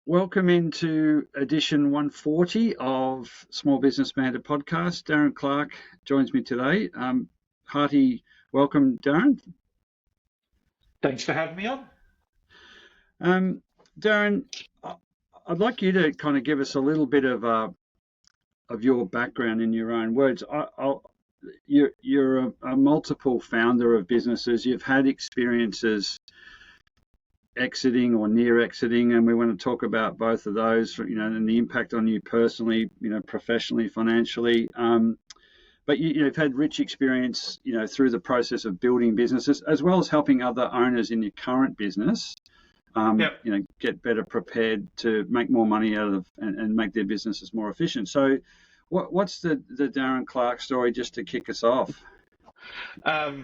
Welcome into edition 140 of Small Business Banter podcast. Darren Clark joins me today. Hearty welcome, Darren. Thanks for having me on. Darren, I'd like you to kind of give us a little bit of your background in your own words. You're a multiple founder of businesses. You've had experiences exiting or near exiting, and we want to talk about both of those, and the impact on you personally, professionally, financially. But you've had rich experience, through the process of building businesses, as well as helping other owners in your current business, get better prepared to make more money out of and make their businesses more efficient. So, what's the Darren Clark story, just to kick us off? I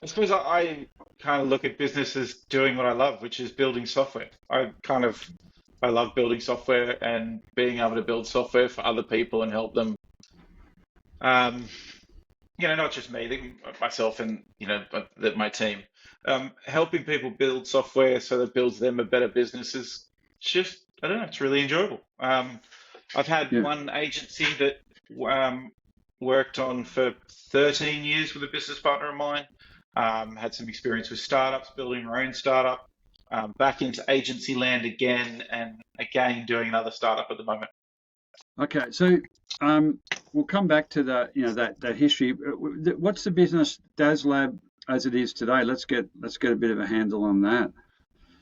suppose I kind of look at business as doing what I love, which is building software. I love building software and being able to build software for other people and help them. Not just me, myself and my team. Helping people build software so that it builds them a better business is just, I don't know, it's really enjoyable. I've had one agency that worked on for 13 years with a business partner of mine. Had some experience with startups, building our own startup, back into agency land again, and again doing another startup at the moment. Okay, so we'll come back to that history. What's the business Dazlab as it is today? Let's get a bit of a handle on that.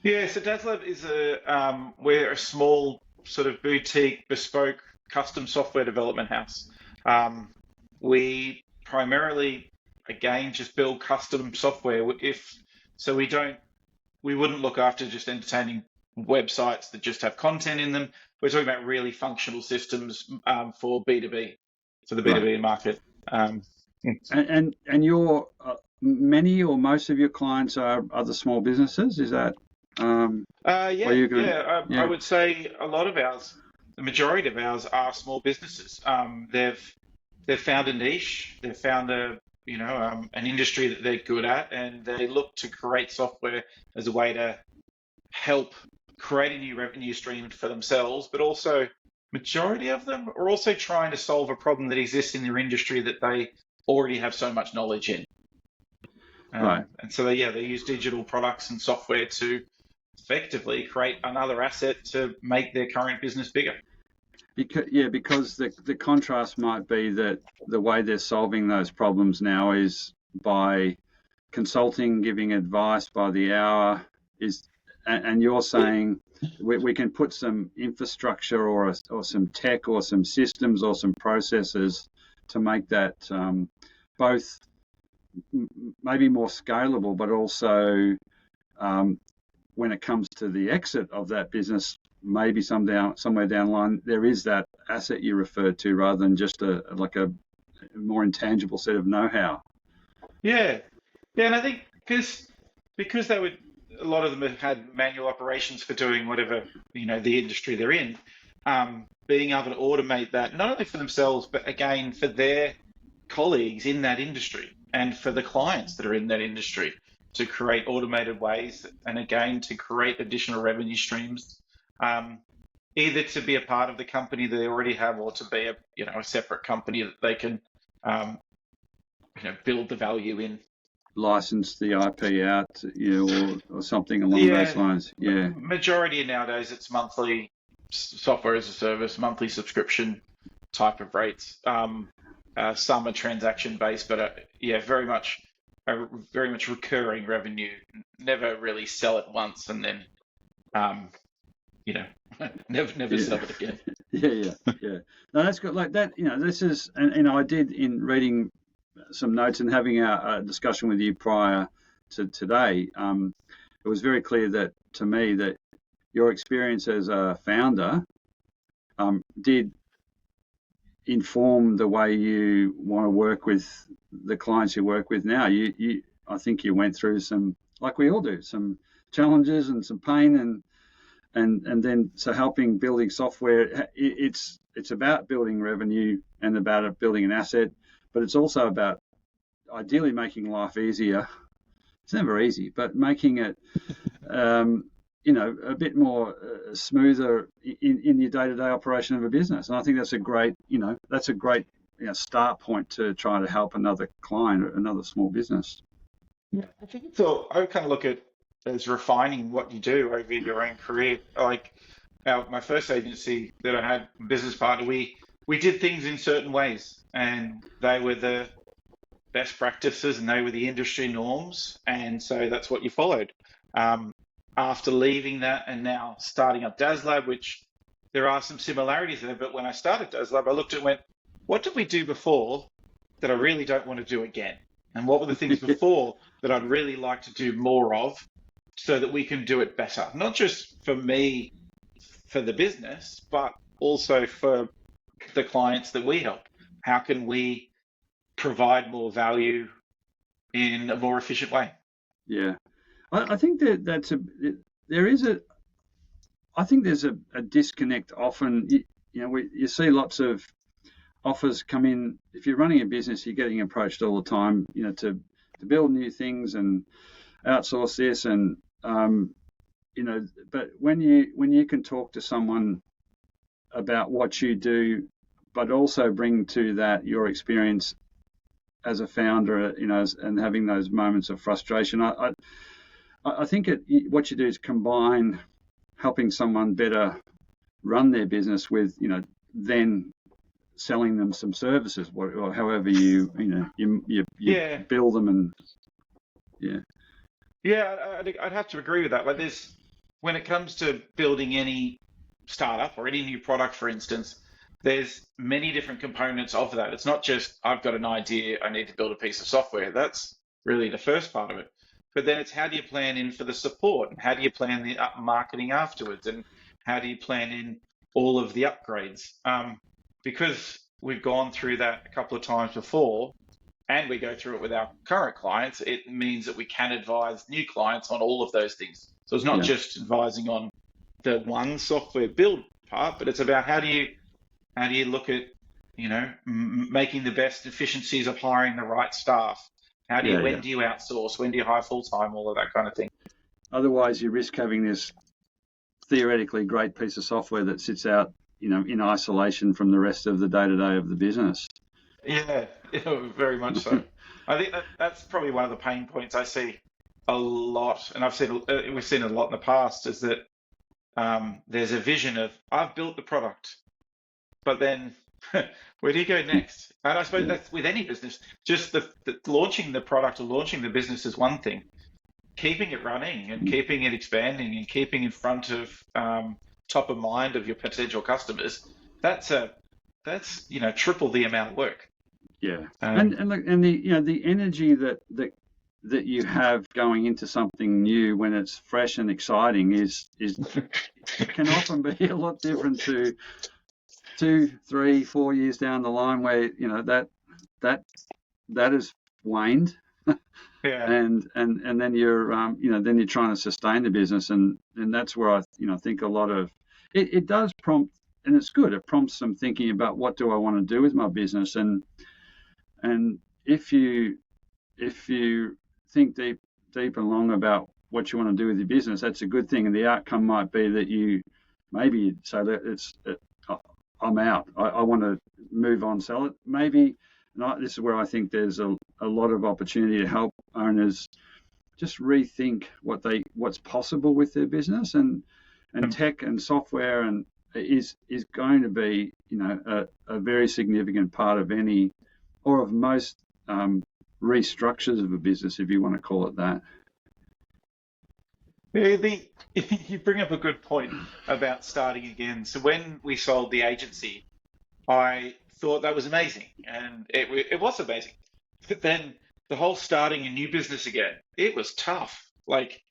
Yeah, so Dazlab is we're a small sort of boutique, bespoke, custom software development house. We primarily, again, just build custom software. We wouldn't look after just entertaining websites that just have content in them. We're talking about really functional systems for B2B, for the B2B market. And your many or most of your clients are other small businesses. Is that? I would say a lot of ours, the majority of ours, are small businesses. They've found a niche. They've found an industry that they're good at, and they look to create software as a way to help create a new revenue stream for themselves, but also majority of them are also trying to solve a problem that exists in their industry that they already have so much knowledge in. Right. And so they use digital products and software to effectively create another asset to make their current business bigger. Because the contrast might be that the way they're solving those problems now is by consulting, giving advice by the hour, and you're saying we can put some infrastructure or some tech or some systems or some processes to make that both maybe more scalable, but also when it comes to the exit of that business, maybe somewhere down the line, there is that asset you referred to rather than just a more intangible set of know-how. Yeah, and I think because a lot of them have had manual operations for doing whatever the industry they're in, being able to automate that not only for themselves but again for their colleagues in that industry and for the clients that are in that industry, to create automated ways and again to create additional revenue streams. Either to be a part of the company they already have, or to be a separate company that they can build the value in. License the IP out, or something along those lines. Yeah. Majority nowadays it's monthly software as a service, monthly subscription type of rates. Some are transaction based, but very much recurring revenue. Never really sell it once and then never sell it again. Yeah. No, that's good. Like that, this is, and I did, in reading some notes and having a discussion with you prior to today, it was very clear to me that your experience as a founder did inform the way you want to work with the clients you work with now. I think you went through some, like we all do, some challenges and some pain, and then so helping building software. It's about building revenue and about building an asset, but it's also about ideally making life easier. It's never easy, but making it a bit more smoother in your day-to-day operation of a business. And I think that's a great, start point to try to help another client or another small business. Yeah, I think it's all, I kind of look at as refining what you do over your own career. Like my first agency that I had, business partner, we did things in certain ways, and they were the best practices and they were the industry norms, and so that's what you followed. Um, After leaving that and now starting up Dazlab, which there are some similarities there, but when I started Dazlab, I looked at and went, what did we do before that I really don't want to do again? And what were the things before that I'd really like to do more of so that we can do it better? Not just for me, for the business, but also for the clients that we help. How can we provide more value in a more efficient way? Yeah. I think I think there's a disconnect often. You see lots of offers come in. If you're running a business, you're getting approached all the time, to build new things and outsource this, and but when you can talk to someone about what you do, but also bring to that your experience as a founder, and having those moments of frustration. I think what you do is combine helping someone better run their business with, then selling them some services, or however you Yeah, build them, and yeah, yeah, I'd have to agree with that. Like when it comes to building any startup or any new product, for instance, there's many different components of that. It's not just I've got an idea, I need to build a piece of software. That's really the first part of it. But then it's how do you plan in for the support? And how do you plan the marketing afterwards? And how do you plan in all of the upgrades? Because we've gone through that a couple of times before, and we go through it with our current clients, it means that we can advise new clients on all of those things. So it's not yeah, just advising on the one software build part, but it's about how do you look at making the best efficiencies of hiring the right staff? yeah. When do you outsource? When do you hire full time? All of that kind of thing. Otherwise, you risk having this theoretically great piece of software that sits out, in isolation from the rest of the day-to-day of the business. Yeah, yeah, very much so. I think that's probably one of the pain points I see a lot, and we've seen a lot in the past, is that there's a vision of I've built the product, but then where do you go next? And I suppose Yeah, that's with any business. Just the launching the product or launching the business is one thing. Keeping it running and keeping it expanding and keeping in front of top of mind of your potential customers, that's triple the amount of work. yeah. Um, And look, and the energy that you have going into something new when it's fresh and exciting is can often be a lot different to 2, 3, 4 years down the line, where that has waned, yeah, and then you're trying to sustain the business, and that's where I think a lot of it does prompt, and it's good. It prompts some thinking about what do I want to do with my business, and if you think deep and long about what you want to do with your business, that's a good thing, and the outcome might be that you maybe say that I'm out. I want to move on, sell it. Maybe, this is where I think there's a lot of opportunity to help owners just rethink what's possible with their business, and tech and software and is going to be a very significant part of any or of most restructures of a business, if you want to call it that. yeah, you bring up a good point about starting again. So when we sold the agency, I thought that was amazing, and it was amazing. But then the whole starting a new business again, it was tough. Like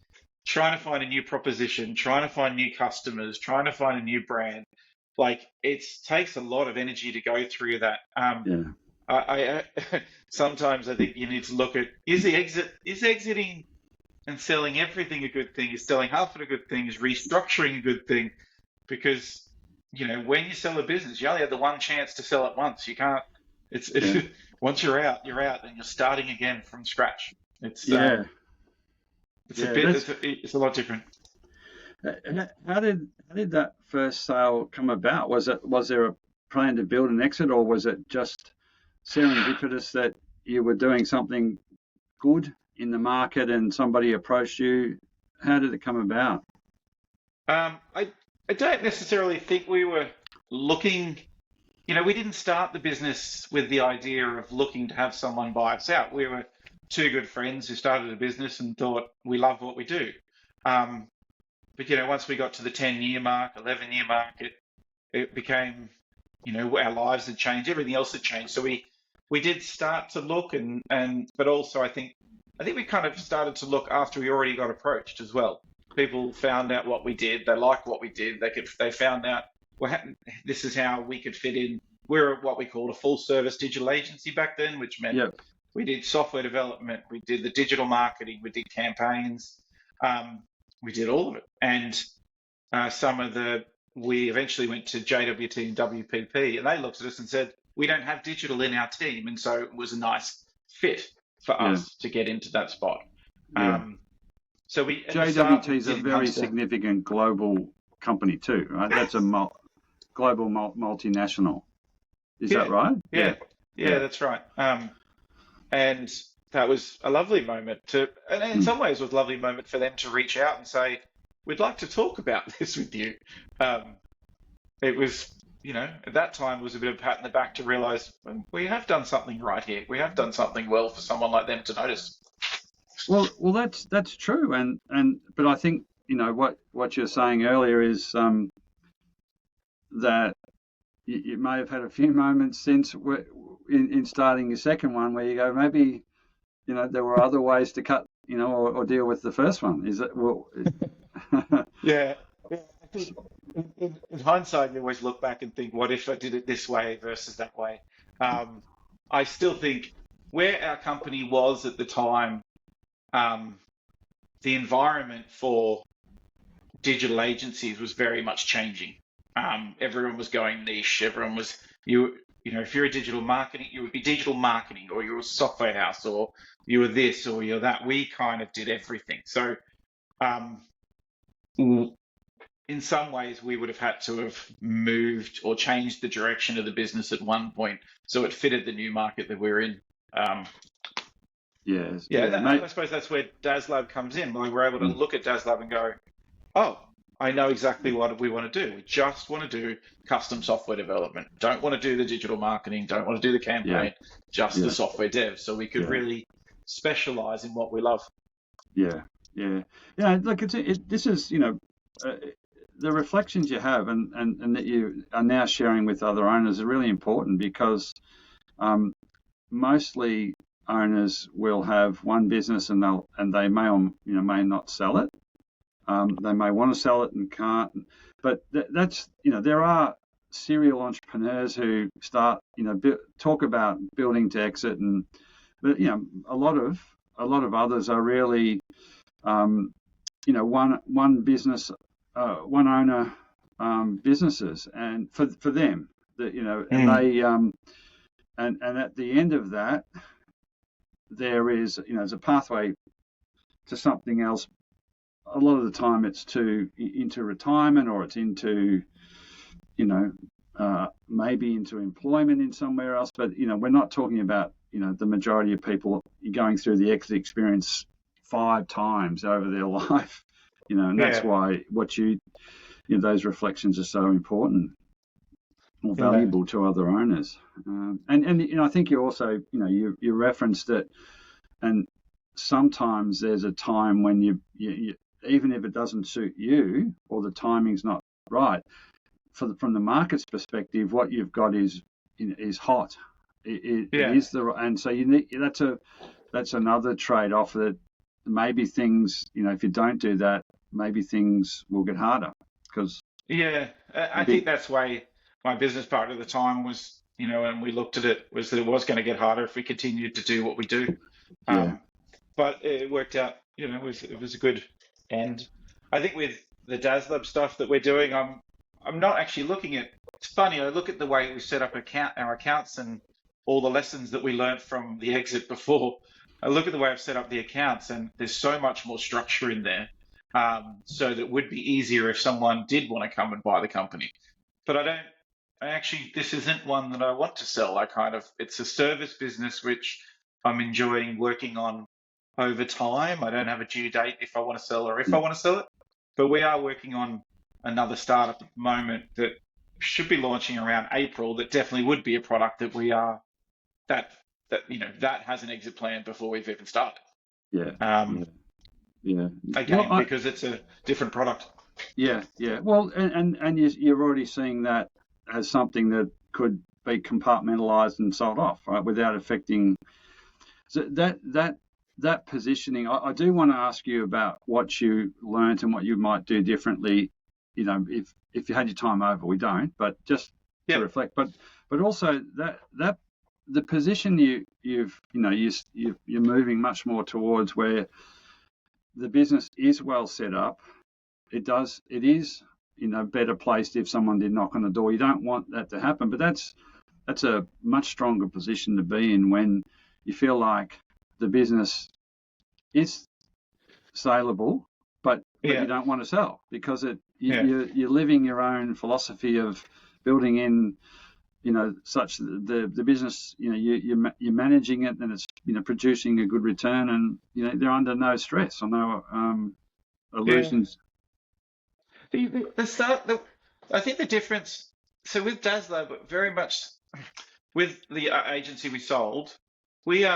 trying to find a new proposition, trying to find new customers, trying to find a new brand. Like it takes a lot of energy to go through that. Yeah, I sometimes I think you need to look at is exiting and selling everything a good thing? Is selling half of a good thing? Is restructuring a good thing? Because when you sell a business, you only have the one chance to sell it once. You can't. It's yeah, once you're out, and you're starting again from scratch. It's yeah, it's a yeah. bit it's a lot different. How did that first sale come about? Was there a plan to build an exit, or was it just serendipitous that you were doing something good in the market and somebody approached you? How did it come about? Um, I I don't necessarily think we were looking. We didn't start the business with the idea of looking to have someone buy us out. We were two good friends who started a business and thought we love what we do. Um, but once we got to the 10-year mark, 11-year mark, it became, our lives had changed, everything else had changed. So we did start to look, but also I think we kind of started to look after we already got approached as well. People found out what we did, they liked what we did, they found out well, this is how we could fit in. We're what we called a full service digital agency back then, which meant Yep. we did software development, we did the digital marketing, we did campaigns, um, we did all of it. And some of the we eventually went to JWT and WPP, and they looked at us and said, "We don't have digital in our team," and so it was a nice fit for Yeah. us to get into that spot. Yeah. Um, so we at the start JWT we is a didn't come very to significant global company too, right? That's a global multinational. Is that yeah right? yeah Yeah. yeah Yeah. that's right. And that was a lovely moment and in Mm. some ways, it was a lovely moment for them to reach out and say, "We'd like to talk about this with you." Um, it was, at that time, it was a bit of a pat in the back to realize we have done something right here. We have done something well for someone like them to notice. Well, that's true, and but I think what you're saying earlier is that you may have had a few moments since in starting your second one where you go, maybe there were other ways to cut, or deal with the first one. Is it well? Yeah, yeah. I think in hindsight, you always look back and think, what if I did it this way versus that way? Um, I still think where our company was at the time, um, the environment for digital agencies was very much changing. Everyone was going niche. Everyone was if you're a digital marketing, you would be digital marketing, or you're a software house, or you were this, or you're that. We kind of did everything. So um, in some ways, we would have had to have moved or changed the direction of the business at one point so it fitted the new market that we're in. Um, Yes, yeah, yeah, I mate. suppose that's where Dazlab comes in. Like we're able to look at Dazlab and go, "Oh, I know exactly what we want to do. We just want to do custom software development. Don't want to do the digital marketing. Don't want to do the Yeah, campaign. Just the yeah, software dev." So we could yeah, really specialize in what we love. yeah, yeah. Look, this is uh, the reflections you have and that you are now sharing with other owners are really important because um, mostly owners will have one business and they may or may not sell it. They may want to sell it and can't. But that's there are serial entrepreneurs who start talk about building to exit, and but a lot of others are really one business, one owner businesses, and for them that and Mm. they and at the end of that there is there's a pathway to something else. A lot of the time it's into retirement, or it's into you know maybe into employment in somewhere else. But we're not talking about the majority of people going through the exit experience 5 times over their life. And that's Yeah, why those reflections are so important or yeah, valuable to other owners. And I think you also you referenced it, and sometimes there's a time when you even if it doesn't suit you or the timing's not right from the market's perspective, what you've got is hot. It yeah. is and so you need that's another trade-off that maybe things if you don't do that, maybe things will get harder because Yeah, I think big that's why my business partner at the time was, and we looked at it, was that it was going to get harder if we continued to do what we do. yeah Um, but it worked out, it was a good end. I think with the Dazlab stuff that we're doing, I'm not actually looking at. It's funny. I look at the way we set up our accounts and all the lessons that we learned from the exit before. I look at the way I've set up the accounts, and there's so much more structure in there. so that it would be easier if someone did want to come and buy the company. But this isn't one that I want to sell. It's a service business which I'm enjoying working on over time. I don't have a due date if I want to sell or if I want to sell it, but we are working on another startup at the moment that should be launching around April. That definitely would be a product that that has an exit plan before we've even started. Yeah. Um, Yeah. Again, Well, because it's a different product. yeah. Well, and you're already seeing that as something that could be compartmentalized and sold off, right, without affecting. So that positioning. I do want to ask you about what you learnt and what you might do differently. If you had your time over, we don't, but just to reflect. But also that the position you're moving much more towards where the business is well set up. It is better placed if someone did knock on the door. You don't want that to happen, but that's a much stronger position to be in when you feel like the business is saleable, but you don't want to sell because you're living your own philosophy of building in such the business, you're managing it and it's producing a good return, and they're under no stress or no illusions. I think the difference. So with Dazlab, very much with the agency we sold, we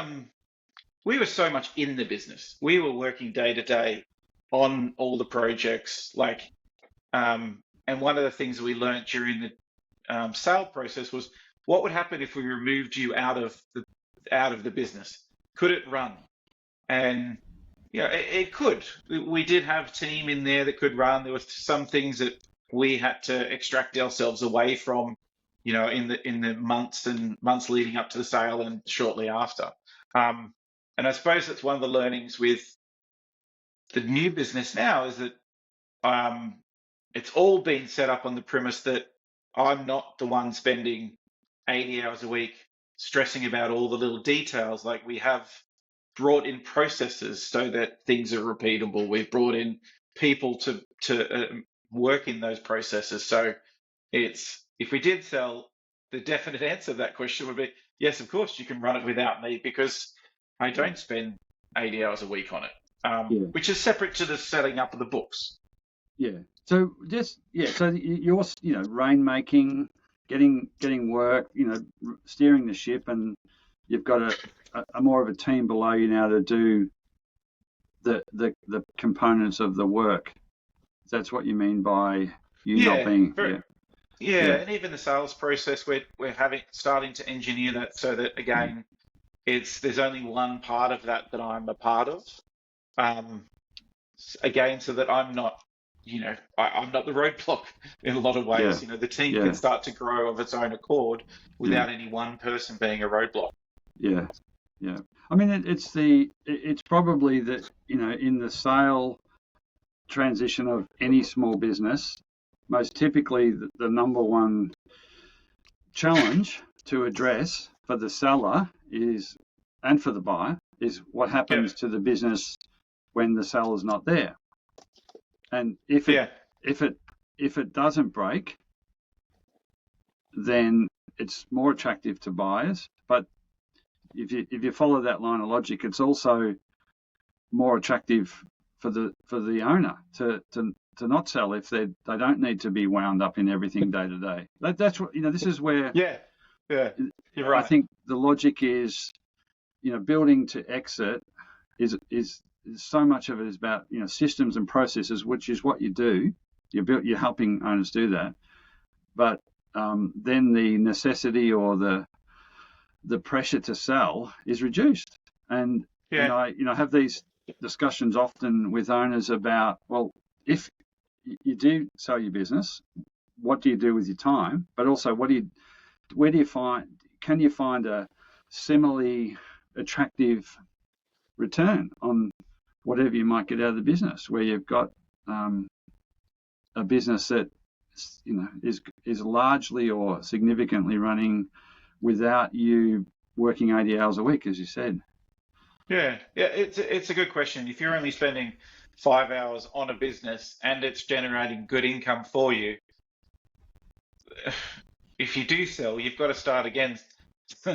were so much in the business. We were working day to day on all the projects, and one of the things that we learned during the sale process was what would happen if we removed you out of the business. Could it run? And it could. We did have a team in there that could run. There were some things that we had to extract ourselves away from, in the months leading up to the sale and shortly after. And I suppose that's one of the learnings with the new business now is that it's all been set up on the premise that I'm not the one spending 80 hours a week stressing about all the little details. Like, we have brought in processes so that things are repeatable. We've brought in people to work in those processes. So if we did sell, the definite answer to that question would be yes, of course you can run it without me, because I don't spend 80 hours a week on it, which is separate to the setting up of the books. Yeah. So so you're rainmaking, getting work, steering the ship, and you've got a more of a team below you now to do the components of the work. That's what you mean by you not being. And even the sales process, we're starting to engineer that so that, again, there's only one part of that I'm a part of. Again, so that I'm not, I'm not the roadblock in a lot of ways. The team can start to grow of its own accord without any one person being a roadblock. Yeah. I mean, it's probably that, in the sale transition of any small business, most typically the number one challenge to address for the seller and for the buyer is what happens to the business when the seller's not there. And if it doesn't break, then it's more attractive to buyers. But if you follow that line of logic, it's also more attractive for the owner to not sell if they don't need to be wound up in everything day to day. That's what this is where you're right. I think the logic is building to exit is so much of it is about systems and processes, which is what you do. You're helping owners do that, but then the necessity or the pressure to sell is reduced. And I have these discussions often with owners about, well, if you do sell your business, what do you do with your time? But also, can you find a similarly attractive return on whatever you might get out of the business, where you've got a business that is largely or significantly running without you working 80 hours a week, as you said. It's a good question. If you're only spending 5 hours on a business and it's generating good income for you, if you do sell, you've got to start again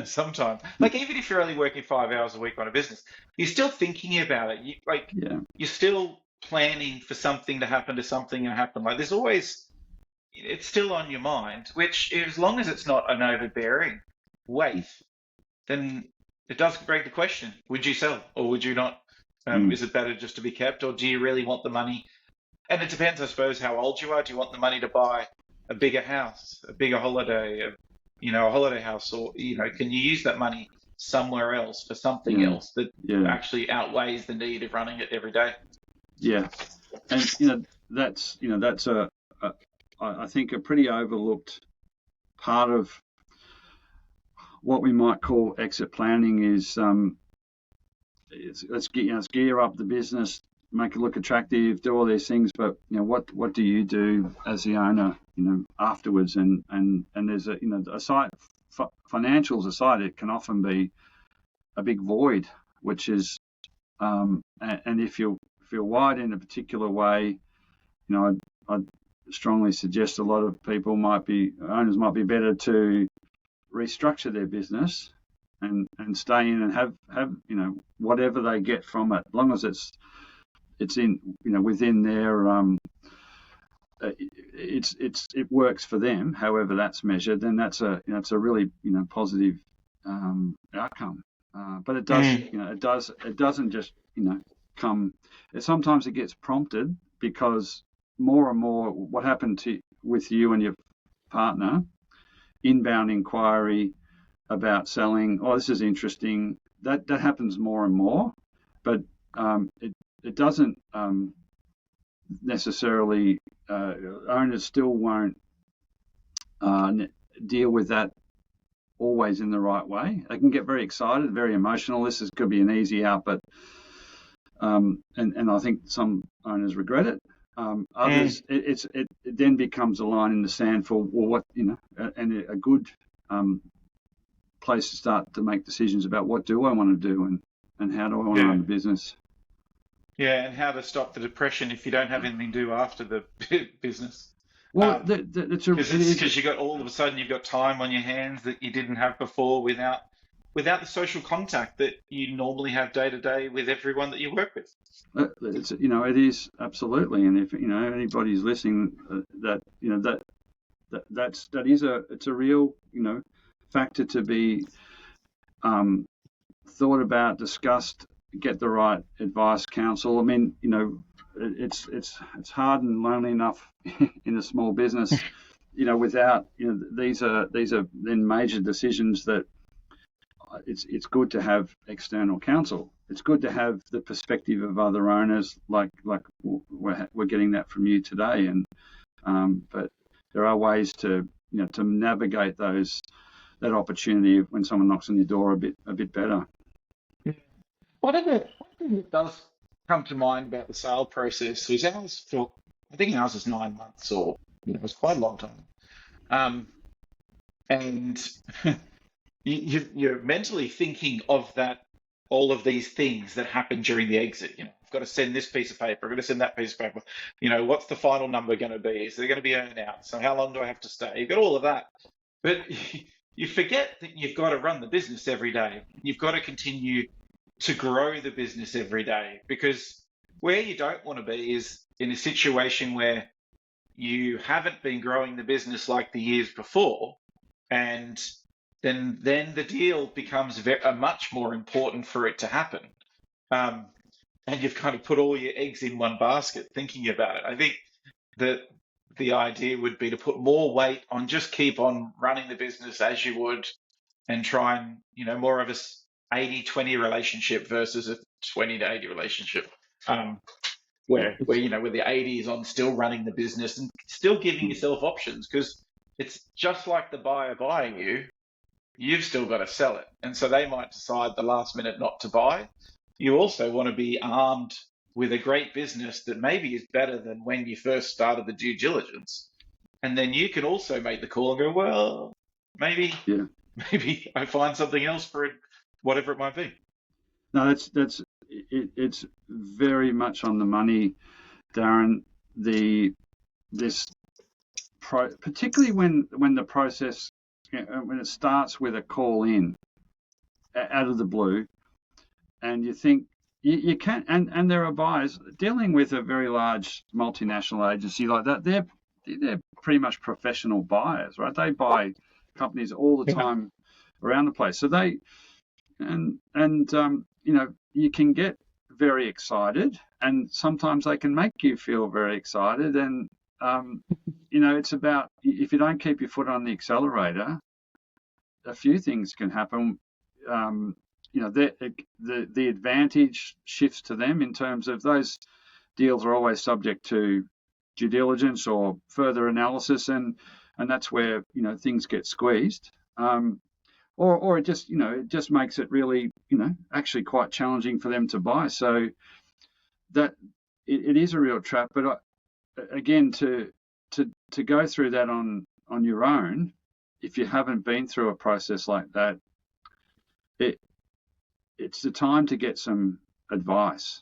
sometime. Like even if you're only working 5 hours a week on a business, you're still thinking about it. Yeah. You're still planning for something to happen to something to happen. Like there's always, it's still on your mind, which as long as it's not an overbearing weight, then it does beg the question, would you sell or would you not? Is it better just to be kept, or do you really want the money? And it depends, I suppose, how old you are. Do you want the money to buy a bigger house, a bigger holiday, a holiday house, or, can you use that money somewhere else for something else that actually outweighs the need of running it every day? Yeah. And, that's I think a pretty overlooked part of what we might call exit planning is, let's gear up the business, make it look attractive, do all these things, but what do you do as the owner, afterwards? And there's aside financials aside, it can often be a big void, which is and if you're wired in a particular way, I'd strongly suggest a lot of owners might be better to restructure their business and stay in and have whatever they get from it, as long as it's in within their it works for them, however that's measured, then that's a really positive outcome. But it does it doesn't just come. Sometimes it gets prompted because more and more what happened with you and your partner, inbound inquiry about selling. Oh, this is interesting. That happens more and more, but it doesn't necessarily. Owners still won't deal with that always in the right way. They can get very excited, very emotional. Could be an easy out, but and I think some owners regret it. Others, it then becomes a line in the sand for what and a good place to start to make decisions about what do I want to do and how do I want to run the business. Yeah, and how to stop the depression if you don't have anything to do after the business. Well, because you got all of a sudden you've got time on your hands that you didn't have before without the social contact that you normally have day to day with everyone that you work with. It is absolutely, and if anybody's listening, it's a real factor to be thought about, discussed, get the right advice, counsel. I mean, it's hard and lonely enough in a small business, without these are then major decisions that it's good to have external counsel. It's good to have the perspective of other owners, like we're getting that from you today, and but there are ways to to navigate that opportunity when someone knocks on your door a bit better. One thing that does come to mind about the sale process is I think ours is 9 months, or it was quite a long time, and you're mentally thinking of all of these things that happen during the exit. I've got to send this piece of paper, I've got to send that piece of paper. What's the final number going to be? Is there going to be earn out? So how long do I have to stay? You've got all of that, but you forget that you've got to run the business every day. You've got to continue to grow the business every day, because where you don't want to be is in a situation where you haven't been growing the business like the years before, and then the deal becomes much more important for it to happen. And you've kind of put all your eggs in one basket thinking about it. I think that the idea would be to put more weight on just keep on running the business as you would, and try and, more of a 80-20 relationship versus a 20-80 relationship. Where the 80 is on still running the business and still giving yourself options, because it's just like the buyer buying you. You've still got to sell it. And so they might decide the last minute not to buy. You also want to be armed with a great business that maybe is better than when you first started the due diligence. And then you can also make the call and go, well, maybe I find something else for it, whatever it might be. No, that's it's very much on the money, Darren. Particularly when the process, when it starts with a call in out of the blue, and you think you can, and there are buyers dealing with a very large multinational agency like that. They're pretty much professional buyers, right? They buy companies all the Yeah. time around the place. So they you can get very excited, and sometimes they can make you feel very excited. And it's about, if you don't keep your foot on the accelerator, a few things can happen. The advantage shifts to them in terms of those deals are always subject to due diligence or further analysis, and that's where things get squeezed. Or it just makes it really actually quite challenging for them to buy. So that it is a real trap. But again, to go through that on your own, if you haven't been through a process like that, it's the time to get some advice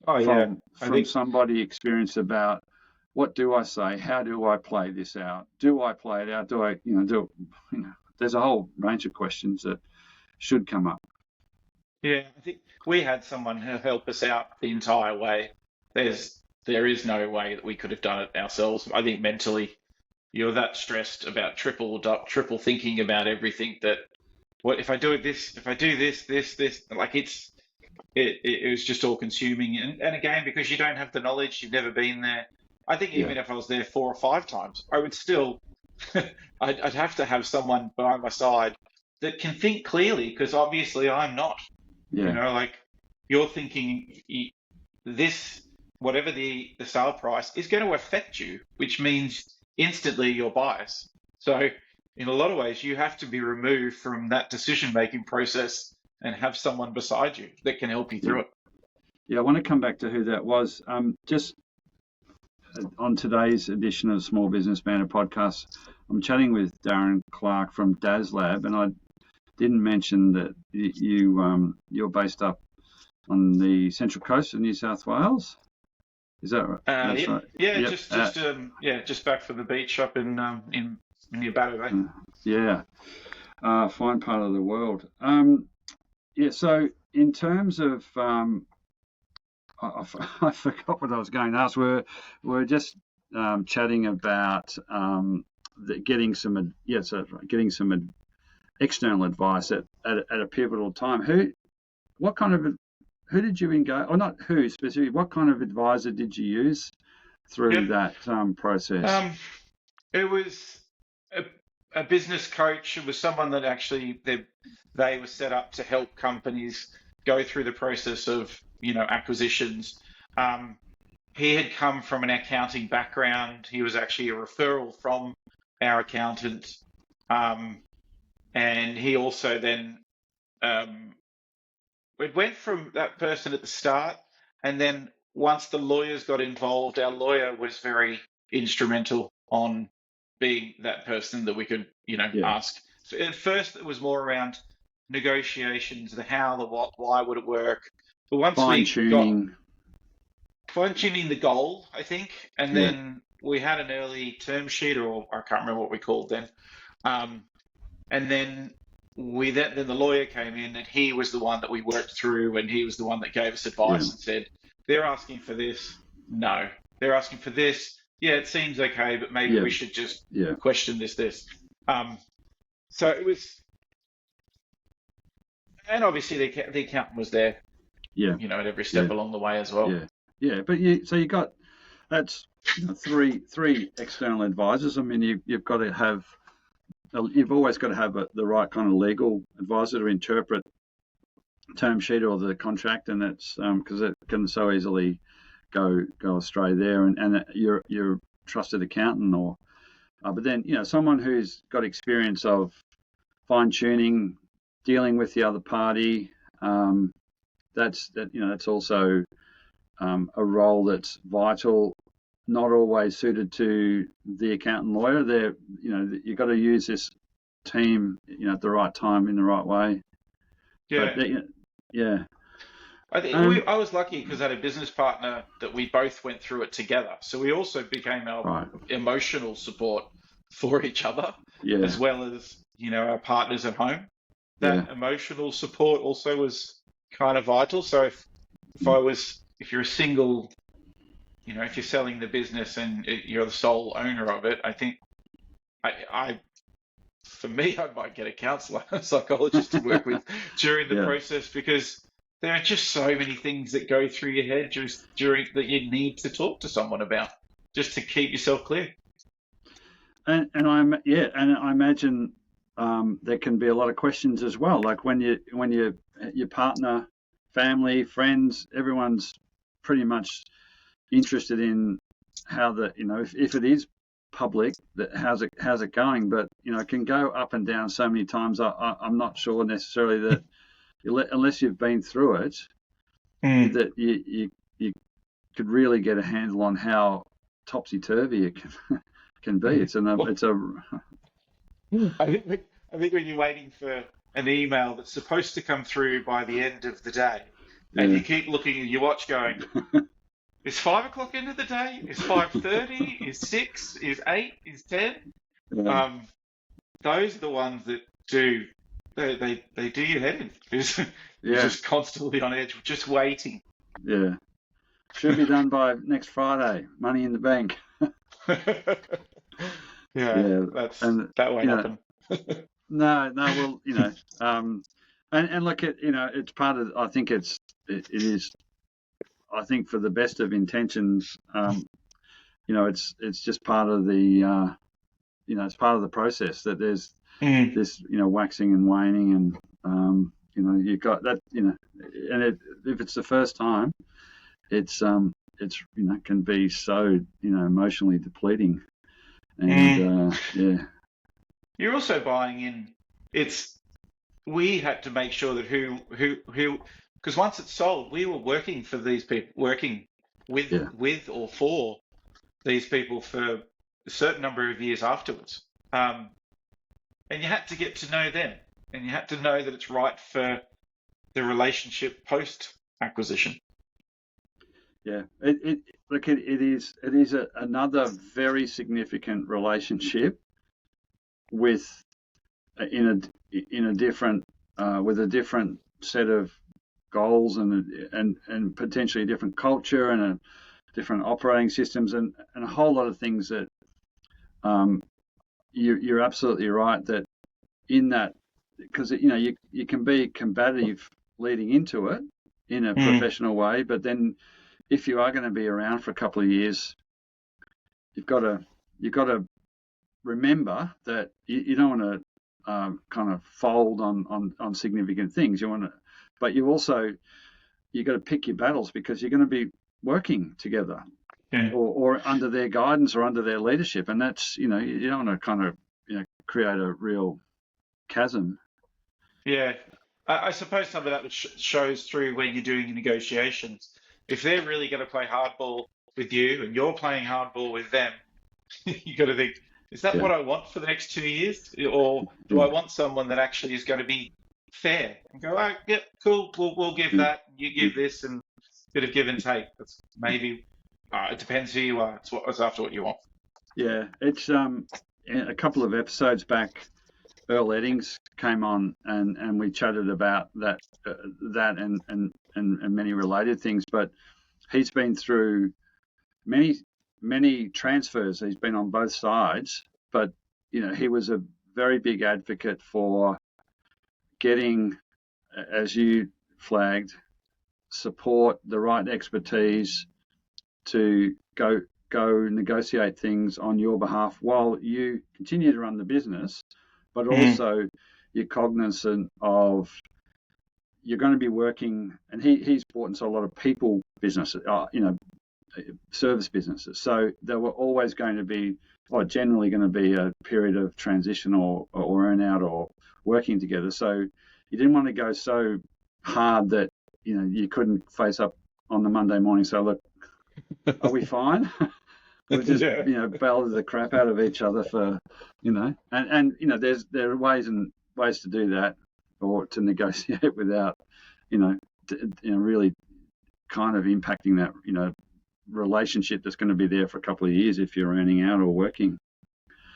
from somebody experienced about, what do I say? How do I play this out? Do I play it out? Do I, there's a whole range of questions that should come up. Yeah, I think we had someone who helped us out the entire way. There is no way that we could have done it ourselves. I think mentally you're that stressed about triple thinking about everything, that what if I do this, if I do this, like it was just all consuming. And again, because you don't have the knowledge, you've never been there. I think even if I was there 4 or 5 times, I would still, I'd have to have someone by my side that can think clearly, because obviously I'm not. Yeah. Like you're thinking this, whatever the sale price is going to affect you, which means instantly you're biased. So in a lot of ways, you have to be removed from that decision-making process and have someone beside you that can help you through it. Yeah, I want to come back to who that was. Just on today's edition of the Small Business Banter podcast, I'm chatting with Darren Clark from Dazlab, and I didn't mention that you're based up on the Central Coast of New South Wales. Is that right? That's right. Yeah, yep. just back from the beach up in near Battle Bay. Yeah, fine part of the world. So in terms of I forgot what I was going to ask. We're just chatting about getting some external advice at a pivotal time. Who did you engage, or not who specifically? What kind of advisor did you use through that process? It was a business coach. It was someone that actually they were set up to help companies go through the process of acquisitions. He had come from an accounting background. He was actually a referral from our accountant, and he also then it went from that person at the start, and then once the lawyers got involved, our lawyer was very instrumental on being that person that we could ask. So at first it was more around negotiations, the how, the what, why would it work. But once we got fine-tuning the goal, I think, and then we had an early term sheet, or I can't remember what we called then. And then the lawyer came in, and he was the one that we worked through, and he was the one that gave us advice and said, they're asking for this. No, they're asking for this. Yeah, it seems okay, but maybe we should just question this. So it was, and obviously the accountant was there, at every step along the way as well. Yeah. But you got, that's three external advisors. I mean, you've got to have, you've always got to have the right kind of legal advisor to interpret term sheet or the contract, and that's because it can so easily go astray there, and your trusted accountant, or but then someone who's got experience of fine tuning, dealing with the other party. That's also a role that's vital. Not always suited to the accountant lawyer. You've got to use this team at the right time in the right way. Yeah. But, I think And I was lucky because I had a business partner that we both went through it together. So we also became our right, emotional support for each other, as yeah, well as, our partners at home. yeah, That emotional support also was kind of vital. So if you're a single, if you're selling the business and you're the sole owner of it, I think I for me, I might get a counselor, a psychologist to work with during the yeah. process because there are just so many things that go through your head just during that you need to talk to someone about just to keep yourself clear. And I imagine there can be a lot of questions as well. Like your partner, family, friends, everyone's pretty much interested in how if it is public, that how's it going? But it can go up and down so many times. I'm not sure necessarily that unless you've been through it, Mm. that you could really get a handle on how topsy turvy it can be. Well, It's a I think when you're waiting for an email that's supposed to come through by the end of the day, and yeah. you keep looking at your watch going, is 5 o'clock into the day? Is 5:30? Is 6? Is 8? Is 10? Yeah, Um, those are the ones that do they do your head in because you're yeah, just constantly on edge, just waiting. yeah. Should be done by next Friday. Money in the bank. Yeah, Yeah, and that you won't know, happen. no, no. Well, and look at it's part of. I think it is. I think for the best of intentions, it's just part of it's part of the process that there's Mm. this waxing and waning, and you've got that and if it's the first time, it's can be so emotionally depleting, and Mm. yeah, You're also buying in. It's we had to make sure that who because once it's sold, we were working for these people, working yeah, with or for these people for a certain number of years afterwards. Um, and you had to get to know them, and you had to know that it's right for the relationship post acquisition. yeah. It is another very significant relationship with in a different with a different set of goals and potentially a different culture and a different operating systems and a whole lot of things that um, you're absolutely right that in that because you can be combative leading into it in a Mm, professional way, but then if you are going to be around for a couple of years, you've got to remember that you don't want to kind of fold on significant things. You want to, but you got to pick your battles because you're going to be working together yeah, or under their guidance or under their leadership, and that's you don't want to kind of create a real chasm. yeah. I suppose some of that shows through when you're doing negotiations. If they're really going to play hardball with you and you're playing hardball with them, you got to think, is that Yeah, what I want for the next 2 years? Or do I yeah, want someone that actually is going to be fair and go, oh, yeah, cool, we'll give yeah, that, you give this, and bit of give and take. That's maybe, it depends who you are. It's after what you want. yeah. It's a couple of episodes back. Earl Eddings came on and we chatted about that and many related things. But he's been through many transfers. He's been on both sides, but he was a very big advocate for getting, as you flagged, support, the right expertise to go negotiate things on your behalf while you continue to run the business, but Mm, also you're cognizant of you're going to be working, and he's brought into a lot of people businesses, service businesses. So there were always going to be, or generally going to be, a period of transition or earn out or working together. So you didn't want to go so hard that you couldn't face up on the Monday morning. So look, are we fine? We've just yeah. belted the crap out of each other for there are ways to do that or to negotiate without really kind of impacting that, relationship that's going to be there for a couple of years if you're earning out or working.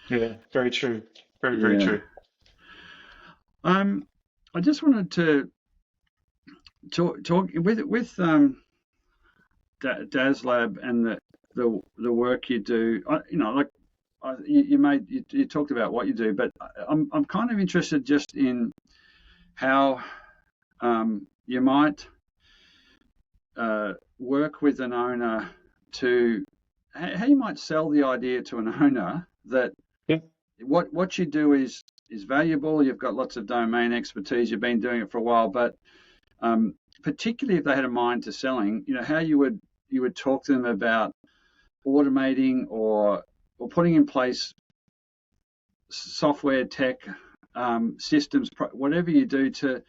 Yeah, very true. Very, very Yeah. true. I just wanted to talk with Dazlab and the work you do. You talked about what you do, but I'm kind of interested just in how you might work with an owner to how you might sell the idea to an owner that Yeah. what you do is valuable. You've got lots of domain expertise. You've been doing it for a while, but particularly if they had a mind to selling, how you would talk to them about automating or putting in place software, tech, systems, whatever you do to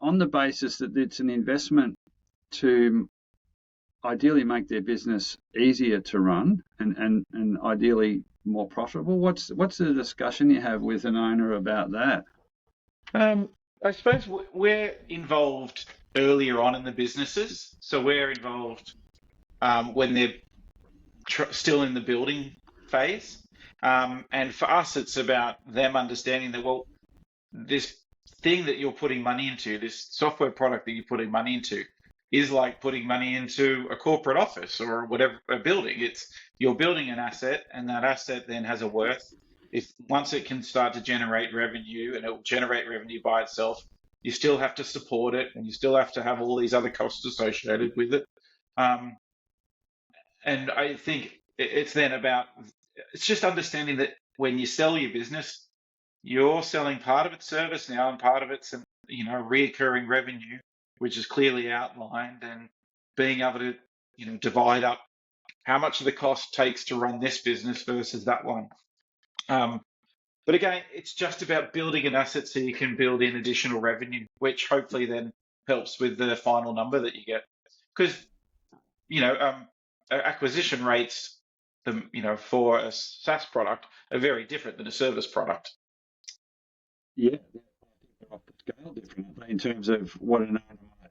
on the basis that it's an investment to ideally make their business easier to run and ideally more profitable. What's the discussion you have with an owner about that? I suppose we're involved earlier on in the businesses, so we're involved when they're still in the building phase. And for us, it's about them understanding that, well, this thing that you're putting money into, this software product that you're putting money into, is like putting money into a corporate office or whatever, a building. You're building an asset, and that asset then has a worth. If once it can start to generate revenue, and it will generate revenue by itself, you still have to support it, and you still have to have all these other costs associated with it. And I think it's then about, it's just understanding that when you sell your business, you're selling part of its service now and part of it's, reoccurring revenue, which is clearly outlined, and being able to, divide up how much of the cost takes to run this business versus that one. But again, it's just about building an asset so you can build in additional revenue, which hopefully then helps with the final number that you get. Because, acquisition rates, for a SaaS product are very different than a service product. Yeah, they're off the scale different in terms of what an owner might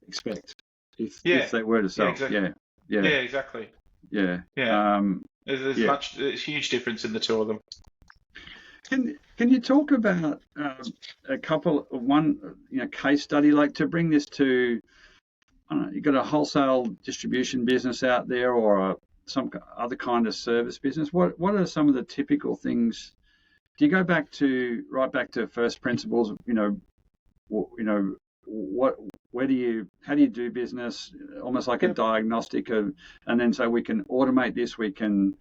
expect if they were to sell. Yeah, exactly. Yeah, exactly. Yeah. There's huge difference in the two of them. Can you talk about one case study, like to bring this to, I don't know, you've got a wholesale distribution business out there or some other kind of service business. What are some of the typical things? Do you go right back to first principles? How do you do business? Almost like a diagnostic of, and then so we can automate this. We can.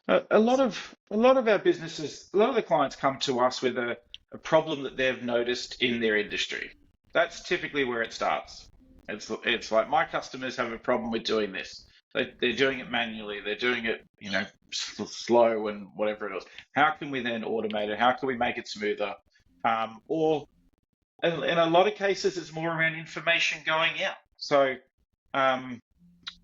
A lot of our businesses, a lot of the clients come to us with a problem that they've noticed in their industry. That's typically where it starts. It's like, my customers have a problem with doing this. They're doing it manually. They're doing it, slow and whatever it is. How can we then automate it? How can we make it smoother? Or in a lot of cases, it's more around information going out. So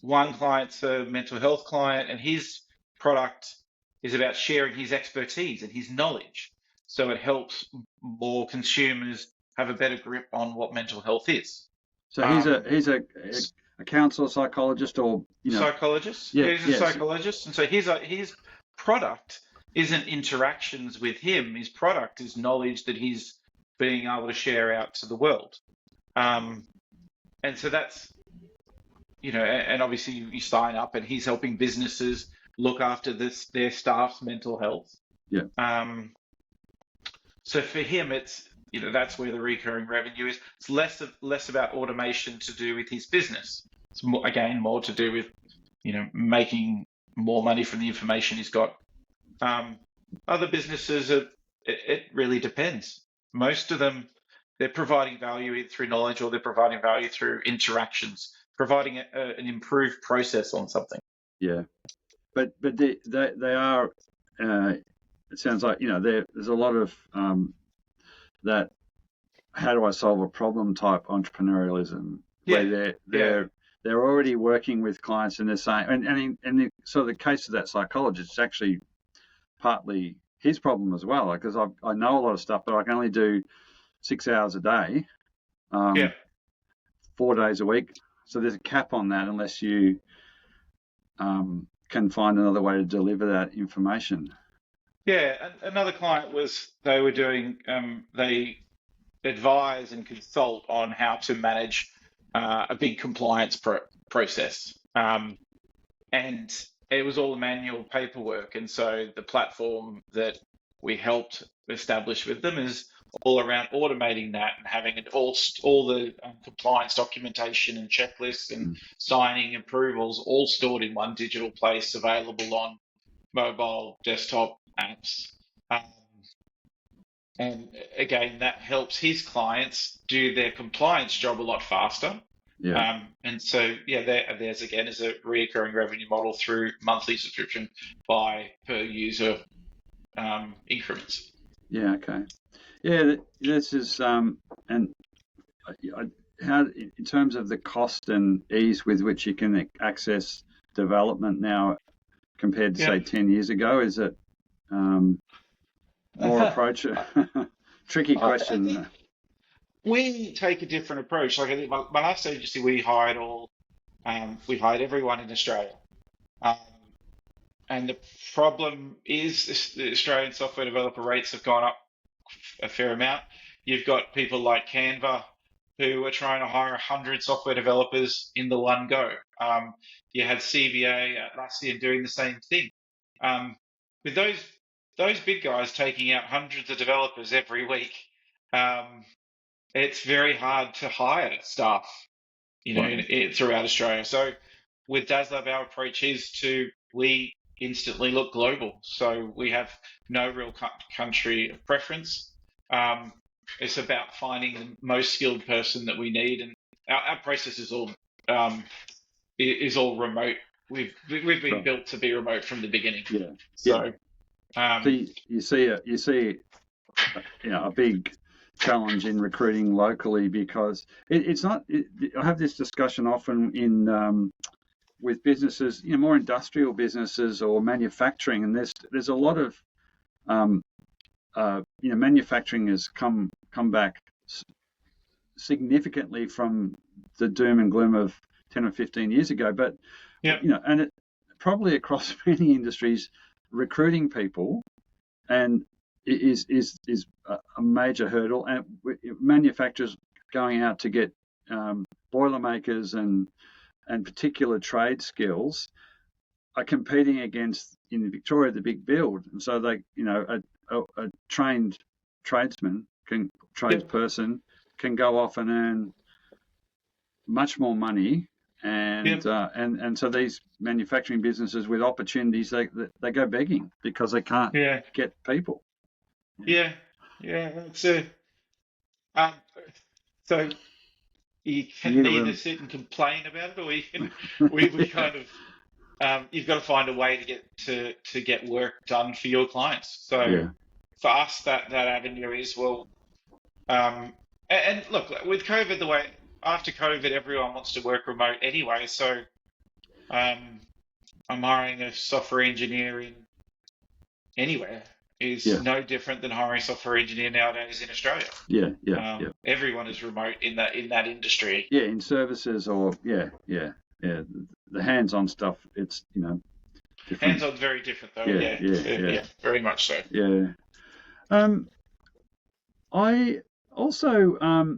one client's a mental health client, and his product is about sharing his expertise and his knowledge. So it helps more consumers have a better grip on what mental health is. So he's a counselor, psychologist, or psychologist. Yeah, he's a psychologist, and so his product isn't interactions with him. His product is knowledge that he's being able to share out to the world. And so that's, and obviously you sign up, and he's helping businesses look after their staff's mental health. Yeah. So for him, it's, that's where the recurring revenue is. It's less about automation to do with his business. It's more to do with, making more money from the information he's got. Other businesses, it really depends. Most of them, they're providing value either through knowledge, or they're providing value through interactions, providing an improved process on something. Yeah, but they are. It sounds like there's a lot of that. How do I solve a problem type entrepreneurialism? Where they're already working with clients, and they're saying, so the case of that psychologist is actually partly his problem as well, because I know a lot of stuff, but I can only do 6 hours a day. Yeah. 4 days a week. So there's a cap on that unless you can find another way to deliver that information. Yeah. And another client was they were doing they advise and consult on how to manage a big compliance process. And it was all manual paperwork. And so the platform that we helped establish with them is all around automating that and having it all the compliance documentation and checklists and signing approvals all stored in one digital place, available on mobile, desktop apps. Um, and again, that helps his clients do their compliance job a lot faster. Yeah. And so, yeah, there's again is a recurring revenue model through monthly subscription by per user increments. Yeah. Okay. Yeah. This is and how in terms of the cost and ease with which you can access development now compared to say 10 years ago, is it more approach? Tricky question. I think we take a different approach. Like I think my last agency, we hired everyone in Australia. Um, and the problem is the Australian software developer rates have gone up a fair amount. You've got people like Canva who are trying to hire 100 software developers in the one go. You had CVA last year doing the same thing. With those big guys taking out hundreds of developers every week, it's very hard to hire staff, throughout Australia. So with Dazlab, our approach is we instantly look global. So we have no real country of preference. It's about finding the most skilled person that we need, and our process is all remote. We've been built to be remote from the beginning. Yeah. So, so you see a big challenge in recruiting locally, because it's not. I have this discussion often in with businesses, more industrial businesses or manufacturing, and there's a lot of manufacturing has come back significantly from the doom and gloom of 10 or 15 years ago. But and it probably across many industries, recruiting people and is a major hurdle. And manufacturers going out to get boilermakers and particular trade skills are competing against, in Victoria, the big build, and so they, a trained tradesperson can go off and earn much more money, and so these manufacturing businesses with opportunities, they go begging because they can't get people. That's it. So you can either sit and complain about it, or we kind of you've got to find a way to get work done for your clients. So for us, that avenue is and look, with COVID, after COVID, everyone wants to work remote anyway. So I'm hiring a software engineer in anywhere is no different than hiring a software engineer nowadays in Australia. Everyone is remote in that industry. Yeah, in services or the hands-on stuff. It's different. Hands-on very different though. Yeah, very much so. Yeah. I also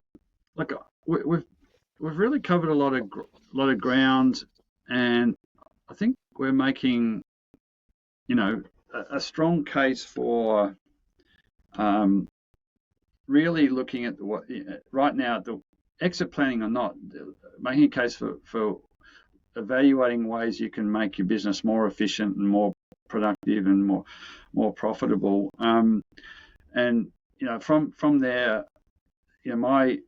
we've really covered a lot of ground, and I think we're making a strong case for really looking at right now, the exit planning or not, making a case for evaluating ways you can make your business more efficient and more productive and more profitable. And from there, my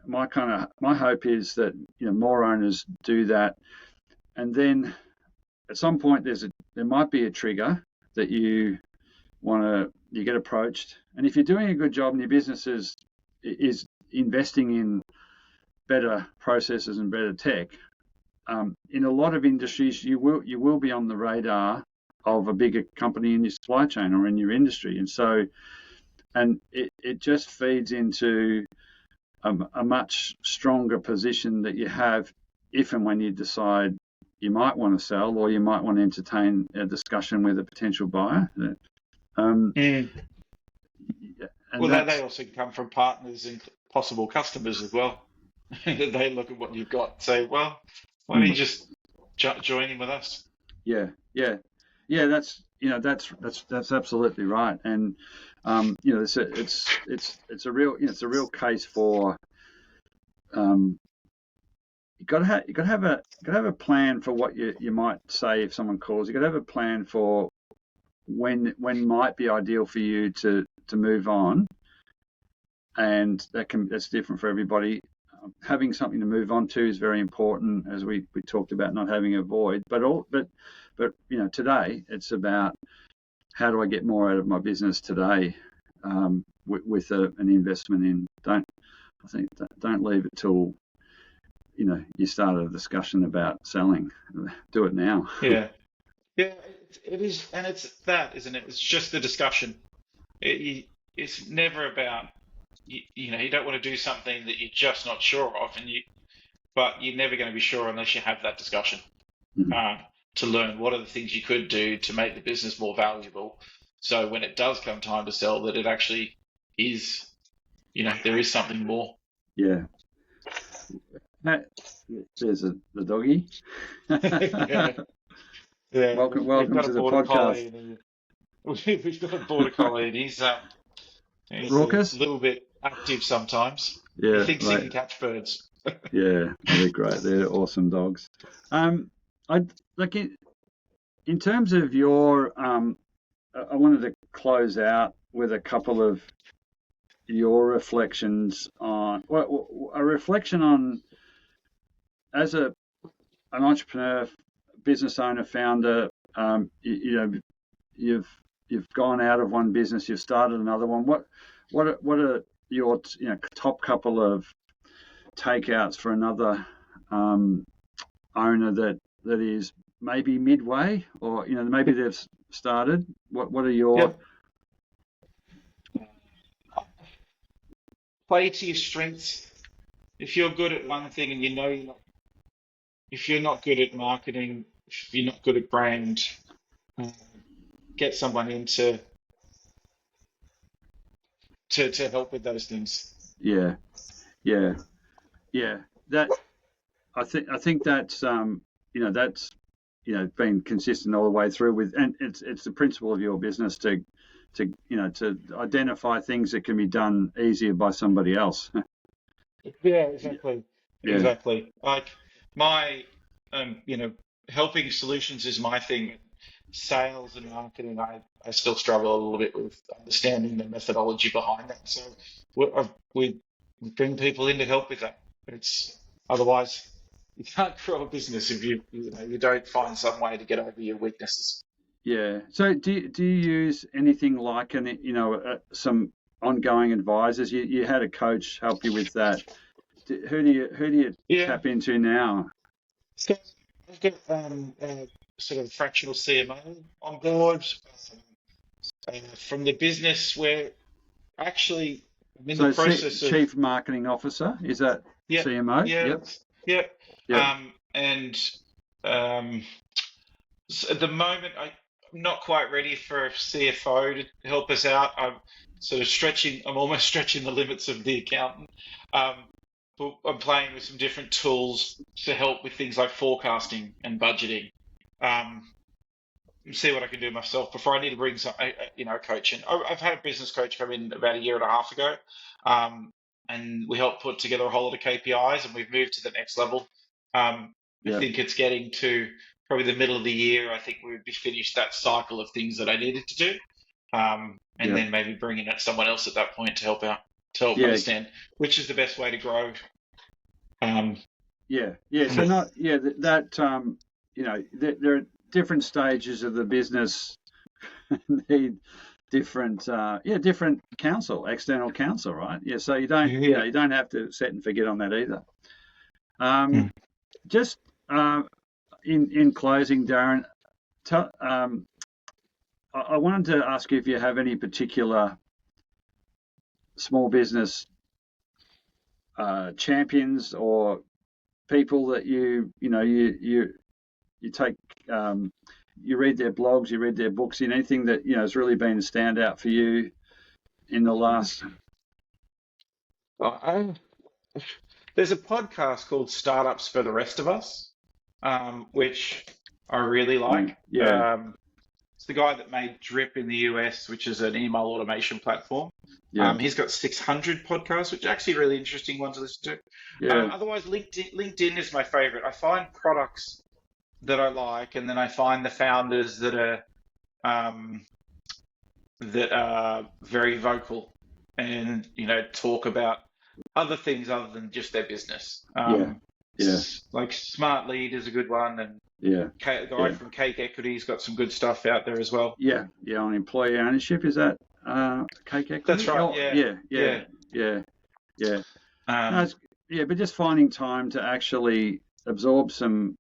hope is that more owners do that, and then at some point there might be a trigger that you get approached, and if you're doing a good job and your business is investing in better processes and better tech, in a lot of industries you will be on the radar of a bigger company in your supply chain or in your industry, and it just feeds into a much stronger position that you have if and when you decide you might want to sell, or you might want to entertain a discussion with a potential buyer. Um, Mm. and Well, they that's, also come from partners and possible customers as well. They look at what you've got and say, well, why don't you just join in with us? yeah, yeah, yeah. That's absolutely right. And it's a real it's a real case for um, you got to have a plan for what you might say if someone calls. You got to have a plan for when might be ideal for you to move on, and that's different for everybody. Having something to move on to is very important, as we talked about, not having a void. But today it's about how do I get more out of my business today, with an investment in. Don't leave it till you start a discussion about selling. Do it now. Yeah. Yeah, it is, and it's that, isn't it? It's just the discussion. It's never about you don't want to do something that you're just not sure of, but you're never going to be sure unless you have that discussion uh, to learn what are the things you could do to make the business more valuable. So when it does come time to sell, that it actually is, there is something more. Yeah. There's the doggy. Yeah, yeah. We've Welcome got a to the border podcast. collie, and we've got a border collie, and he's a Raucous? little bit active sometimes. He Yeah, thinks he can catch birds. yeah, they're great. They're awesome dogs. I like in terms of your. I wanted to close out with a couple of your reflections on a reflection on as an entrepreneur, business owner, founder. You've gone out of one business, you've started another one. What are your top couple of takeouts for another owner that is maybe midway, or maybe they've started? What are your Yep. Play to your strengths. If you're good at one thing and if you're not good at marketing, if you're not good at brand, uh, get someone in to help with those things. yeah, yeah, yeah. That I think that's that's been consistent all the way through with, and it's the principle of your business to identify things that can be done easier by somebody else. Yeah, exactly. Yeah, Exactly. Like my, helping solutions is my thing. Sales and marketing, I still struggle a little bit with understanding the methodology behind that. So we bring people in to help with that. It's otherwise you can't grow a business if you don't find some way to get over your weaknesses. yeah. So do you use anything like some ongoing advisors? You had a coach help you with that. Who do you Yeah. tap into now? So I've got a sort of fractional CMO on board from the business where actually I'm in the So process of. Chief Marketing Officer, is that Yep, CMO? yeah, Yep, yep. yep, And um, at the moment, I'm not quite ready for a CFO to help us out. I'm almost stretching the limits of the accountant. Um, but I'm playing with some different tools to help with things like forecasting and budgeting. Um, see what I can do myself before I need to bring a coach in. I've had a business coach come in about a year and a half ago, um, and we helped put together a whole lot of KPIs, and we've moved to the next level. I yep, think it's getting to probably the middle of the year. I think we would be finished that cycle of things that I needed to do, and yep. then maybe bringing in someone else at that point to help out, to help Yeah, understand which is the best way to grow. Um, yeah, yeah. So not there are different stages of the business need different counsel, external counsel, right? Yeah. So yeah. you don't have to set and forget on that either. Hmm. Just in closing, Darren, I wanted to ask you if you have any particular small business champions or people that you take, you read their blogs, you read their books, anything that has really been a standout for you in the last? I, there's a podcast called Startups for the Rest of Us, which I really like. Yeah, It's the guy that made Drip in the US, which is an email automation platform. yeah, He's got 600 podcasts, which are actually a really interesting one to listen to. yeah, Otherwise, LinkedIn is my favorite. I find products that I like, and then I find the founders um, that are very vocal and talk about other things other than just their business. yeah, yeah, Like Smart Lead is a good one, and yeah, the guy yeah, from Cake Equity's got some good stuff out there as well. yeah, yeah. On employee ownership, is that Cake Equity? That's right. Oh, Yeah, yeah, yeah. yeah, yeah, yeah. No, Um, yeah, but just finding time to actually absorb some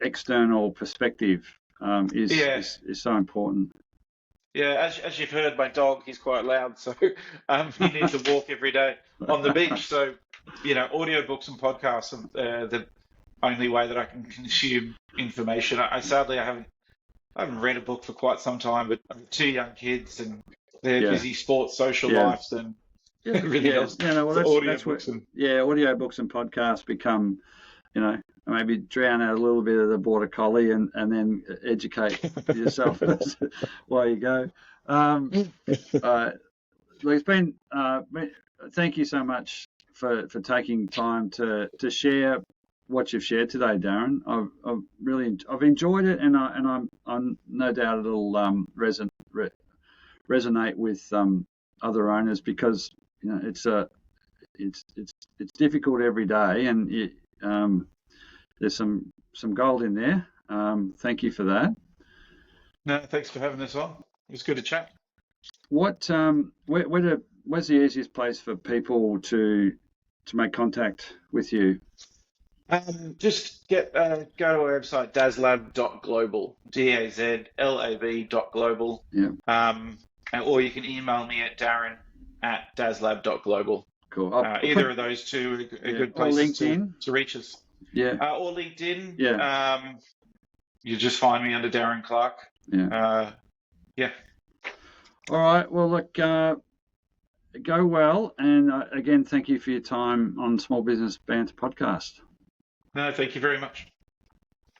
external perspective yeah, is so important. yeah. As you've heard, my dog, he's quite loud, so he needs a walk every day on the beach. So, audiobooks and podcasts are the only way that I can consume information. Sadly, I haven't read a book for quite some time, but I have two young kids and their Yeah, busy sports, social yeah, lives, and yeah, everything yeah. else. No, well, So that's what. audiobooks and Yeah, audiobooks and podcasts become, maybe drown out a little bit of the border collie and then educate yourself while you go. Look, it's been. Thank you so much for taking time to share what you've shared today, Darren. I've really enjoyed it, and I'm no doubt it'll resonate with other owners, because it's difficult every day, and there's some gold in there. Thank you for that. no, thanks for having us on. It was good to chat. Where's the easiest place for people to make contact with you? Just go to our website, dazlab.global, DAZLAB.global. Yeah, Or you can email me at darren@dazlab.global. cool. Either of those two are Yeah, good or places LinkedIn. to reach us. Yeah, Or LinkedIn. yeah, You just find me under Darren Clark. yeah. Yeah. All right. Well, look, go well, and again, thank you for your time on Small Business Banter podcast. No, thank you very much.